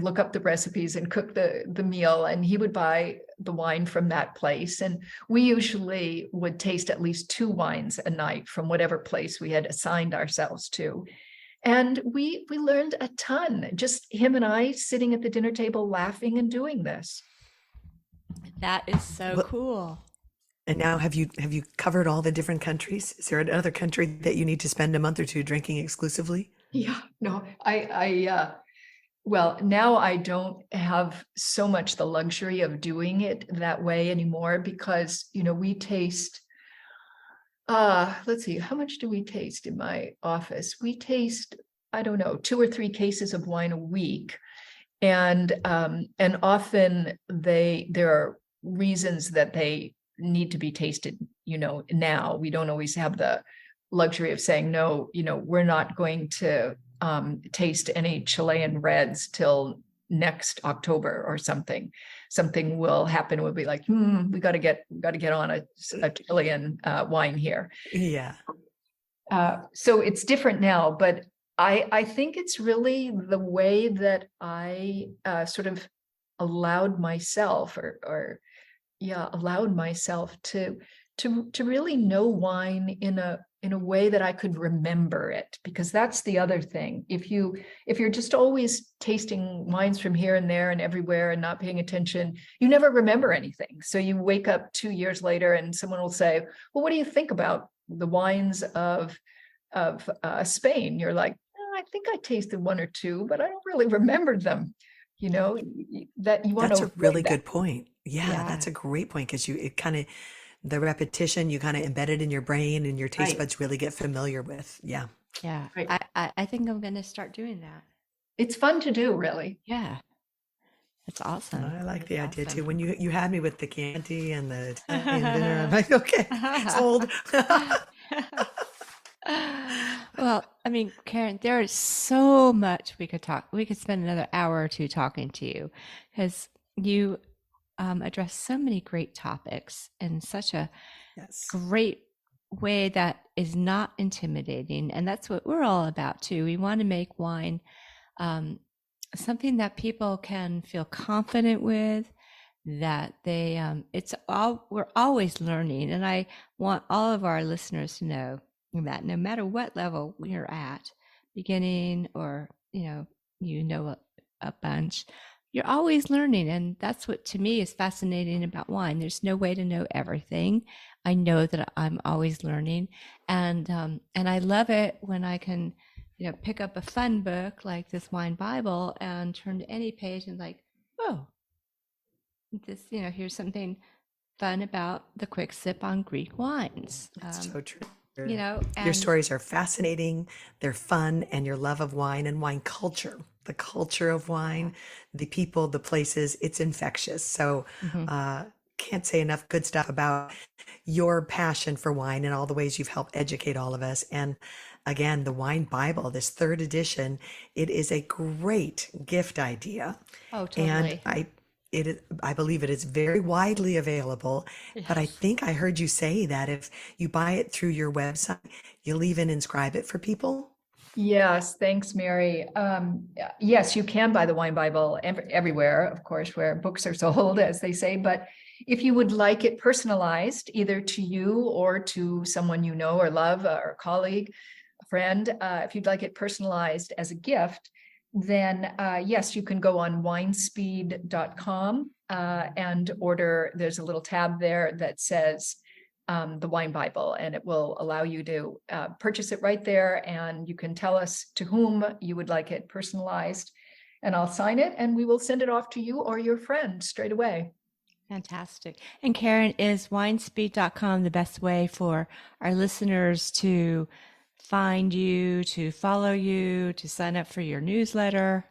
look up the recipes and cook the meal, and he would buy the wine from that place. And we usually would taste at least 2 wines a night from whatever place we had assigned ourselves to. And we learned a ton, just him and I sitting at the dinner table laughing and doing this. That is so Well, cool. And now have you covered all the different countries? Is there another country that you need to spend a month or two drinking exclusively? Yeah, no, well, now I don't have so much the luxury of doing it that way anymore because, we taste, let's see, how much do we taste in my office? We taste, I don't know, 2 or 3 cases of wine a week. and often there are reasons that they need to be tasted, now. We don't always have the luxury of saying, no, we're not going to taste any Chilean reds till next October or something. Something will happen. We'll be like, we got to get on a Chilean wine here. Yeah. So it's different now, but I think it's really the way that I sort of allowed myself allowed myself to really know wine in a way that I could remember it, because that's the other thing. If you're just always tasting wines from here and there and everywhere and not paying attention, you never remember anything. So you wake up 2 years later and someone will say, well, what do you think about the wines of Spain? You're like, I think I tasted one or two, but I don't really remember them. That you want That's to a really avoid that. good point. Yeah, that's a great point, because it kind of, the repetition, you kind of embed it in your brain and your taste Right, buds really get familiar with. Yeah. Yeah. right. I think I'm going to start doing that. It's fun to do, really. Yeah. It's awesome. I like It's the idea too. awesome. When you had me with the candy and the Italian dinner, I'm like, okay, sold. Well, I mean, Karen, there is so much we could talk. We could spend another hour or two talking to you, because you address so many great topics in such a Yes. great way that is not intimidating. And that's what we're all about too. We want to make wine um, something that people can feel confident with, that they we're always learning. And I want all of our listeners to know that no matter what level you're at, beginning or a bunch, you're always learning. And that's what to me is fascinating about wine. There's no way to know everything. I know that I'm always learning, and I love it when I can pick up a fun book like this wine Bible and turn to any page and like, oh, this, here's something fun about the quick sip on Greek wines. That's so true. Your Your stories are fascinating, they're fun, and your love of wine and wine culture, the culture of wine, the people, the places, it's infectious. So, Mhm. can't say enough good stuff about your passion for wine and all the ways you've helped educate all of us. And again, the Wine Bible, this third edition, it is a great gift idea. Oh, And totally. I believe it is very widely available, but I Yes. think I heard you say that if you buy it through your website, you'll even inscribe it for people. Yes, thanks, Mary. Yes, you can buy the Wine Bible everywhere, of course, where books are sold, as they say. But if you would like it personalized, either to you or to someone you know or love, or a colleague, a friend, if you'd like it personalized as a gift, then yes, you can go on winespeed.com and order. There's a little tab there that says the Wine Bible, and it will allow you to purchase it right there. And you can tell us to whom you would like it personalized, and I'll sign it and we will send it off to you or your friend straight away. Fantastic. And Karen, is winespeed.com the best way for our listeners to find you, to follow you, to sign up for your newsletter?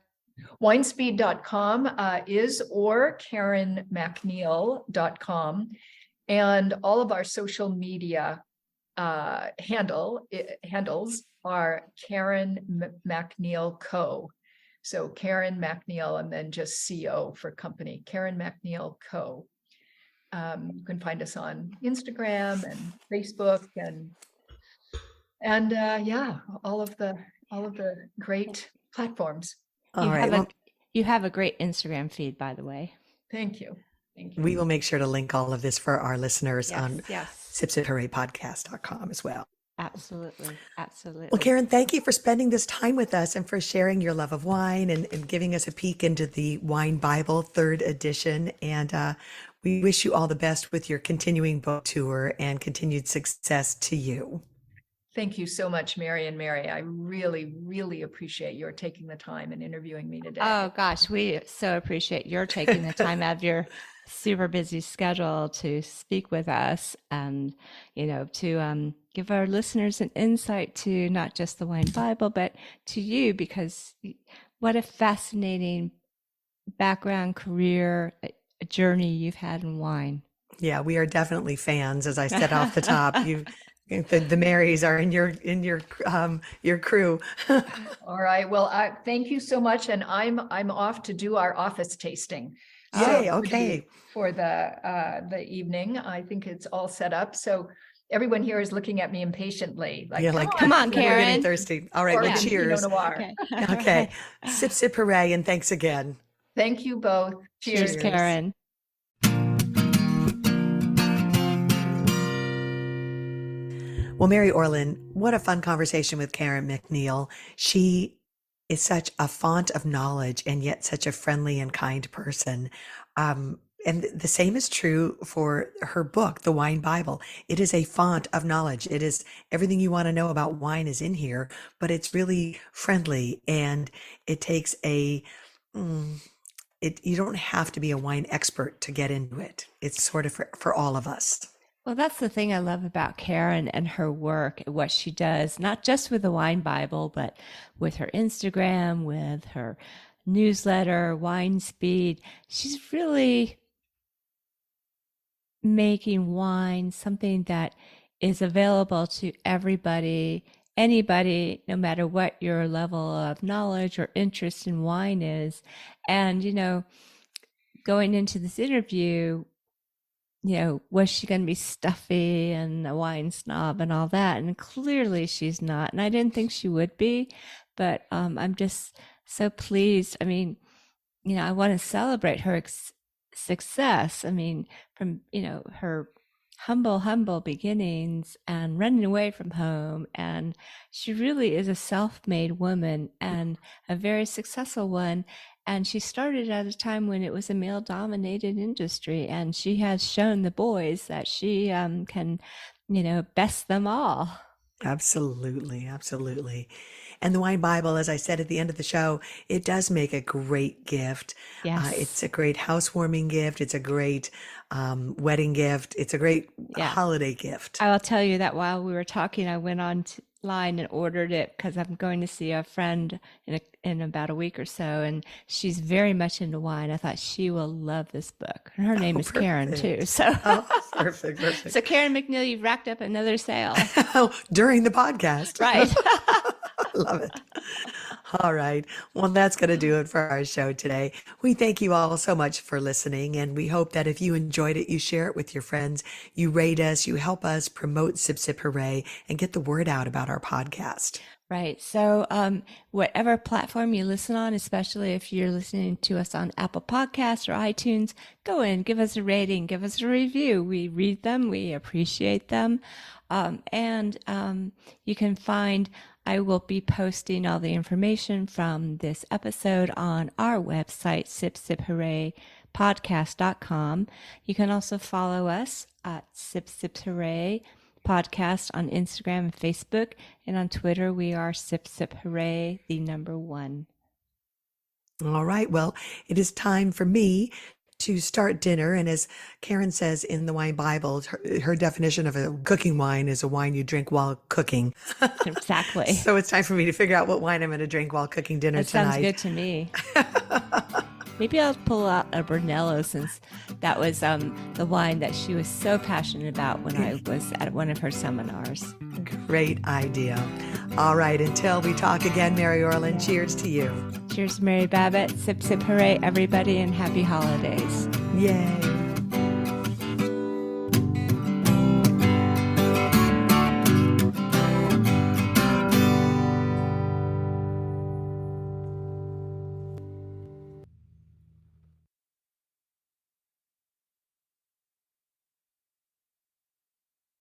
Winespeed.com or KarenMacNeil.com. And all of our social media handles are Karen MacNeil Co. So Karen MacNeil and then just CO for company, Karen MacNeil Co. You can find us on Instagram and Facebook and yeah, all of the great platforms. All You right. have a Well, you have a great Instagram feed, by the way. Thank you. Thank we you. will make sure to link all of this for our listeners Yes, on yes. sipsandhooray.podcast.com as well. Absolutely. Well, Absolutely. Karen, thank you for spending this time with us and for sharing your love of wine and giving us a peek into the Wine Bible, third edition. And we wish you all the best with your continuing book tour and continued success to you. Thank you so much, Mary and Mary. I really, really appreciate your taking the time and interviewing me today. Oh gosh, we so appreciate your taking the time out of your super busy schedule to speak with us and, to give our listeners an insight to not just the Wine Bible, but to you, because what a fascinating background, career, journey you've had in wine. Yeah, we are definitely fans, as I said off the top. The Marys are in your crew. All right. Well, thank you so much, and I'm off to do our office tasting. Yay, okay. For the evening, I think it's all set up. So everyone here is looking at me impatiently, like, Yeah, like, come on, we're getting Karen. thirsty. All right, well, Pinot cheers. Noir. Okay. Okay, sip, sip, hooray, and thanks again. Thank you both. Cheers, Karen. Well, Mary Orlin, what a fun conversation with Karen MacNeil. She is such a font of knowledge and yet such a friendly and kind person. And the same is true for her book, The Wine Bible. It is a font of knowledge. It is everything you want to know about wine is in here, but it's really friendly, and it takes you don't have to be a wine expert to get into it. It's sort of for all of us. Well, that's the thing I love about Karen and her work, what she does, not just with the Wine Bible, but with her Instagram, with her newsletter, Wine Speed. She's really making wine something that is available to everybody, anybody, no matter what your level of knowledge or interest in wine is. And, going into this interview, was she going to be stuffy and a wine snob and all that? And clearly she's not. And I didn't think she would be, but I'm just so pleased. I mean, I want to celebrate her success. I mean, from, her humble beginnings and running away from home. And she really is a self-made woman and a very successful one. And she started at a time when it was a male-dominated industry, and she has shown the boys that she can, best them all. Absolutely, absolutely. And the Wine Bible, as I said at the end of the show, it does make a great gift. Yes. It's a great housewarming gift. It's a great wedding gift. It's a great holiday gift. I will tell you that while we were talking, I went online and ordered it because I'm going to see a friend in about a week or so, and she's very much into wine. I thought she will love this book. And her name is perfect. Karen too. So perfect. So Karen MacNeil, you've racked up another sale. During the podcast. Right. Love it. All right. Well, that's going to do it for our show today. We thank you all so much for listening, and we hope that if you enjoyed it, you share it with your friends, you rate us, you help us promote Sip Sip Hooray and get the word out about our podcast. Right. So whatever platform you listen on, especially if you're listening to us on Apple Podcasts or iTunes, go in, give us a rating, give us a review. We read them. We appreciate them. And you can find, I will be posting all the information from this episode on our website, sipsiphooray.podcast.com. You can also follow us at Sip Sip Hooray Podcast on Instagram and Facebook, and on Twitter we are Sip Sip Hooray, the number 1. All right. Well, it is time for me to start dinner. And as Karen says in the Wine Bible, her definition of a cooking wine is a wine you drink while cooking. Exactly. So it's time for me to figure out what wine I'm going to drink while cooking dinner tonight. Sounds good to me. Maybe I'll pull out a Brunello, since that was the wine that she was so passionate about when I was at one of her seminars. Great idea. All right. Until we talk again, Mary Orlin, cheers to you. Cheers, Mary Babbitt. Sip, sip, hooray, everybody, and happy holidays. Yay.